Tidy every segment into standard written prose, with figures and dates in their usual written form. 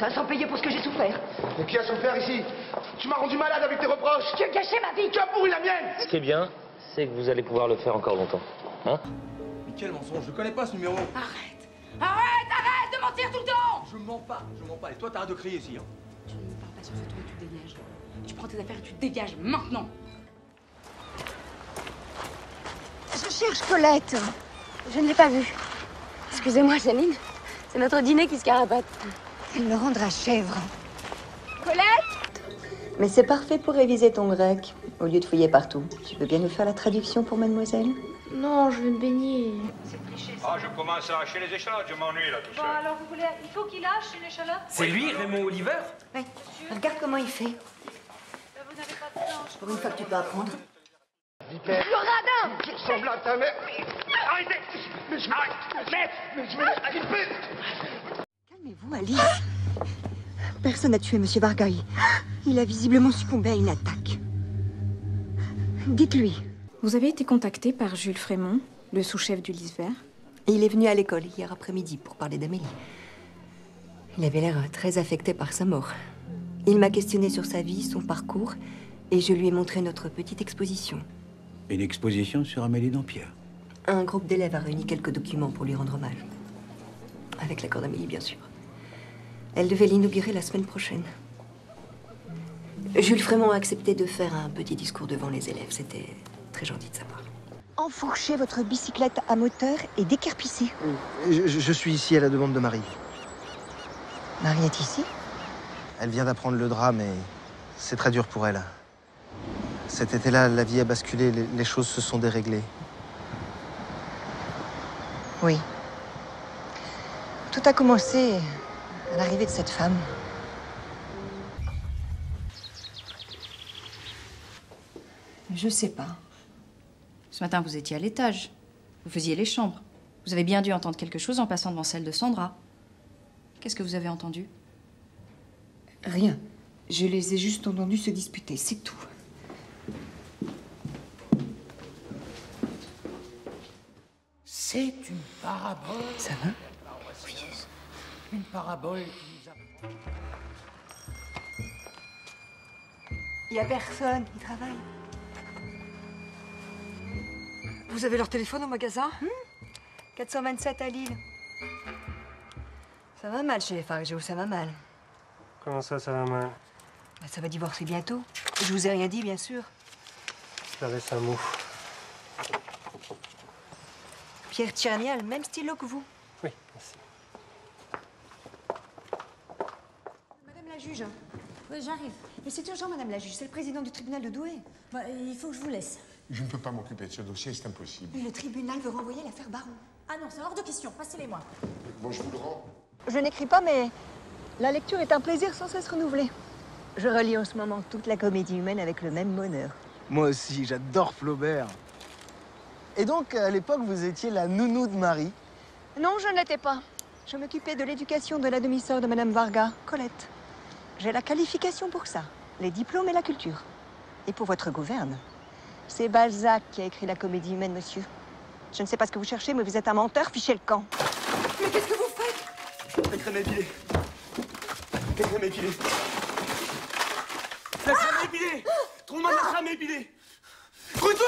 fin sans payer pour ce que j'ai souffert. Mais qui a souffert ici? Tu m'as rendu malade avec tes reproches. Tu as gâché ma vie. Tu as pourri la mienne. Ce qui est bien, c'est que vous allez pouvoir le faire encore longtemps. Hein? Mais quel mensonge, je connais pas ce numéro. Arrête. Arrête de mentir tout le temps. Je mens pas. Et toi, t'arrêtes de crier ici. Hein. Tu ne me parles pas sur ce ton et tu dégages. Tu prends tes affaires et tu dégages maintenant. Je cherche Colette. Je ne l'ai pas vue. Excusez-moi, Janine. C'est notre dîner qui se carapate. Elle me rendra chèvre. Colette! Mais c'est parfait pour réviser ton grec. Au lieu de fouiller partout, tu peux bien nous faire la traduction pour mademoiselle? Non, je vais me baigner. Ah, je commence à hacher les échalotes, je m'ennuie là tout seul. Bon, alors vous voulez... Il faut qu'il hache une échalote. C'est lui, Raymond Oliver? Oui. Regarde comment il fait. Vous n'avez pas de temps. Pour une fois que tu peux apprendre. Vipère. Le radin. Tu ressembles à ta mère. Arrêtez. Mais je arrête. Calmez-vous, Alice. Personne n'a tué Monsieur Vargaï. Il a visiblement succombé à une attaque. Dites-lui. Vous avez été contacté par Jules Frémont, le sous-chef du Lys Vert. Il est venu à l'école hier après-midi pour parler d'Amélie. Il avait l'air très affecté par sa mort. Il m'a questionné sur sa vie, son parcours, et je lui ai montré notre petite exposition. Une exposition sur Amélie Dampierre. Un groupe d'élèves a réuni quelques documents pour lui rendre hommage. Avec l'accord d'Amélie, bien sûr. Elle devait l'inaugurer la semaine prochaine. Jules Frémont a accepté de faire un petit discours devant les élèves. C'était très gentil de sa part. Enfourchez votre bicyclette à moteur et décarpissez. Je suis ici à la demande de Marie. Marie est ici? Elle vient d'apprendre le drame et c'est très dur pour elle. Cet été-là, la vie a basculé, les choses se sont déréglées. Oui. Tout a commencé à l'arrivée de cette femme. Je sais pas. Ce matin, vous étiez à l'étage. Vous faisiez les chambres. Vous avez bien dû entendre quelque chose en passant devant celle de Sandra. Qu'est-ce que vous avez entendu? Rien. Je les ai juste entendus se disputer, c'est tout. C'est une parabole. Ça va? Oui. Une parabole qui nous a... Il y a personne, ils travaillent. Vous avez leur téléphone au magasin? 427 à Lille. Ça va mal chez les Fargeau, ça va mal. Comment ça, ça va mal? Bah, ça va divorcer bientôt. Je vous ai rien dit, bien sûr. Ça laisse un mot. Pierre Tcherny a le même stylo que vous. Oui, merci. Madame la juge. Oui, j'arrive. Mais c'est urgent, madame la juge. C'est le président du tribunal de Douai. Bah, il faut que je vous laisse. Je ne peux pas m'occuper de ce dossier, c'est impossible. Le tribunal veut renvoyer l'affaire Baron. Ah non, c'est hors de question. Passez-les-moi. Bon, je vous le rends. Je n'écris pas, mais la lecture est un plaisir sans cesse renouvelé. Je relis en ce moment toute la comédie humaine avec le même bonheur. Moi aussi, j'adore Flaubert. Et donc, à l'époque, vous étiez la nounou de Marie? Non, je ne l'étais pas. Je m'occupais de l'éducation de la demi-sœur de Madame Varga, Colette. J'ai la qualification pour ça, les diplômes et la culture. Et pour votre gouverne, c'est Balzac qui a écrit la comédie humaine, monsieur. Je ne sais pas ce que vous cherchez, mais vous êtes un menteur, fichez le camp. Mais qu'est-ce que vous faites? La crème épilée. La crème épilée. La crème épilée. Trouve-moi la crème épilée. Trouve-toi!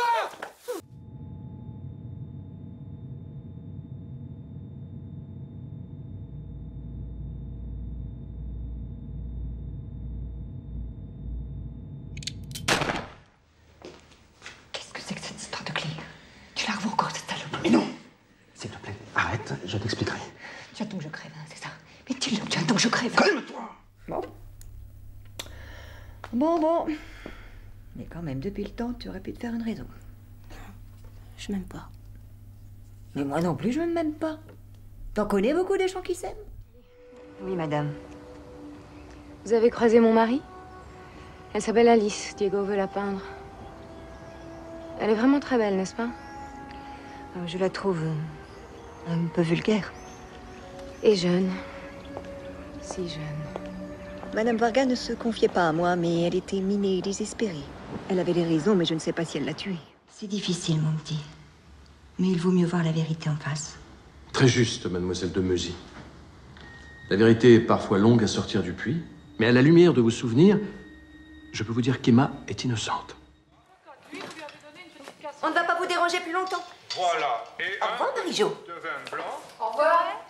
Qu'est-ce que c'est que cette histoire de clé? Tu la revois encore, cette salope? Mais non! S'il te plaît, arrête, je t'expliquerai. Tu attends que je crève, hein, c'est ça? Mais dis-le, tu attends que je crève. Calme-toi! Bon. Mais quand même, depuis le temps, tu aurais pu te faire une raison. Je m'aime pas. Mais moi non plus, je ne m'aime pas. T'en connais beaucoup des gens qui s'aiment? Oui, madame. Vous avez croisé mon mari? Elle s'appelle Alice. Diego veut la peindre. Elle est vraiment très belle, n'est-ce pas? Je la trouve un peu vulgaire. Et jeune. Si jeune. Madame Varga ne se confiait pas à moi, mais elle était minée et désespérée. Elle avait des raisons, mais je ne sais pas si elle l'a tuée. C'est difficile, mon petit. Mais il vaut mieux voir la vérité en face. Très juste, mademoiselle de Meuzy. La vérité est parfois longue à sortir du puits, mais à la lumière de vos souvenirs, je peux vous dire qu'Emma est innocente. On ne va pas vous déranger plus longtemps. Voilà. Et Au revoir, Marie-Jo. de vin blanc. Au revoir.